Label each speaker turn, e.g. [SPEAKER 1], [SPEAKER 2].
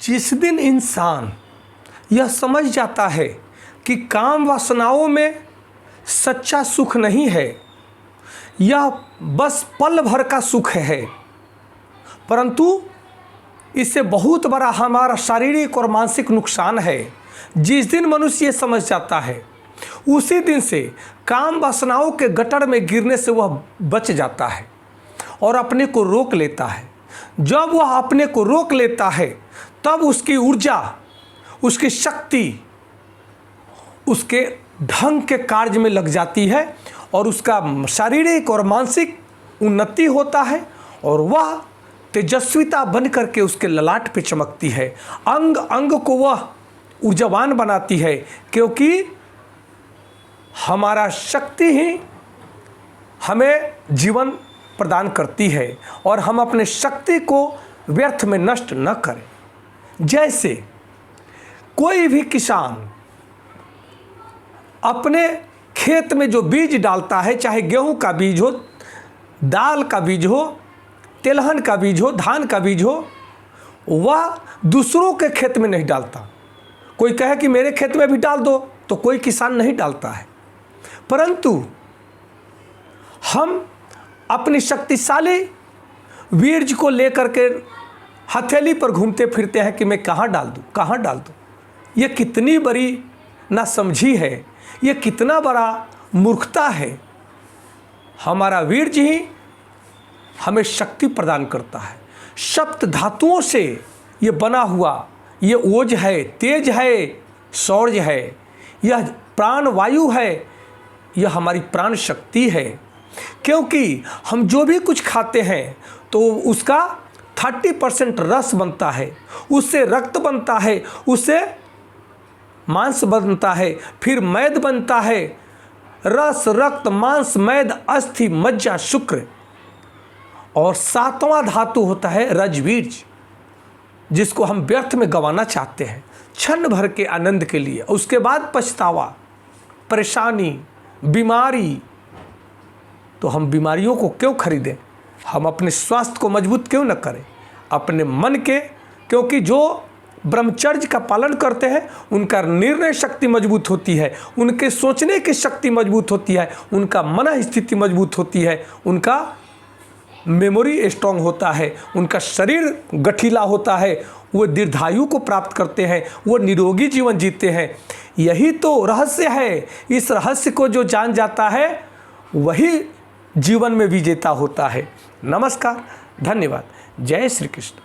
[SPEAKER 1] जिस दिन इंसान यह समझ जाता है कि काम वासनाओं में सच्चा सुख नहीं है, यह बस पल भर का सुख है, परंतु इससे बहुत बड़ा हमारा शारीरिक और मानसिक नुकसान है। जिस दिन मनुष्य ये समझ जाता है उसी दिन से काम वासनाओं के गटर में गिरने से वह बच जाता है और अपने को रोक लेता है। जब वह अपने को रोक लेता है तब उसकी ऊर्जा, उसकी शक्ति उसके ढंग के कार्य में लग जाती है और उसका शारीरिक और मानसिक उन्नति होता है और वह तेजस्विता बन करके उसके ललाट पे चमकती है। अंग अंग को वह ऊर्जावान बनाती है, क्योंकि हमारा शक्ति ही हमें जीवन प्रदान करती है और हम अपने शक्ति को व्यर्थ में नष्ट न करें। जैसे कोई भी किसान अपने खेत में जो बीज डालता है, चाहे गेहूं का बीज हो, दाल का बीज हो, तिलहन का बीज हो, धान का बीज हो, वह दूसरों के खेत में नहीं डालता। कोई कहे कि मेरे खेत में भी डाल दो तो कोई किसान नहीं डालता है, परंतु हम अपनी शक्तिशाली वीर्य को लेकर के हथेली पर घूमते फिरते हैं कि मैं कहाँ डाल दूँ, कहाँ डाल दूँ। ये कितनी बड़ी नासमझी है, ये कितना बड़ा मूर्खता है। हमारा वीर्य ही हमें शक्ति प्रदान करता है। सप्त धातुओं से ये बना हुआ ये ओज है, तेज है, शौर्य है, यह प्राण वायु है, यह हमारी प्राण शक्ति है। क्योंकि हम जो भी कुछ खाते हैं तो उसका 30% रस बनता है, उससे रक्त बनता है, उससे मांस बनता है, फिर मैद बनता है। रस, रक्त, मांस, मैद, अस्थि, मज्जा, शुक्र और 7वां धातु होता है रजवीर्य, जिसको हम व्यर्थ में गंवाना चाहते हैं क्षण भर के आनंद के लिए। उसके बाद पछतावा, परेशानी, बीमारी। तो हम बीमारियों को क्यों खरीदें? हम अपने स्वास्थ्य को मजबूत क्यों न करें? अपने मन के, क्योंकि जो ब्रह्मचर्य का पालन करते हैं उनका निर्णय शक्ति मजबूत होती है, उनके सोचने की शक्ति मजबूत होती है, उनका मन स्थिति मजबूत होती है, उनका मेमोरी स्ट्रांग होता है, उनका शरीर गठीला होता है, वो दीर्घायु को प्राप्त करते हैं, वो निरोगी जीवन जीते हैं। यही तो रहस्य है। इस रहस्य को जो जान जाता है वही जीवन में विजेता होता है। नमस्कार, धन्यवाद, जय श्री कृष्ण।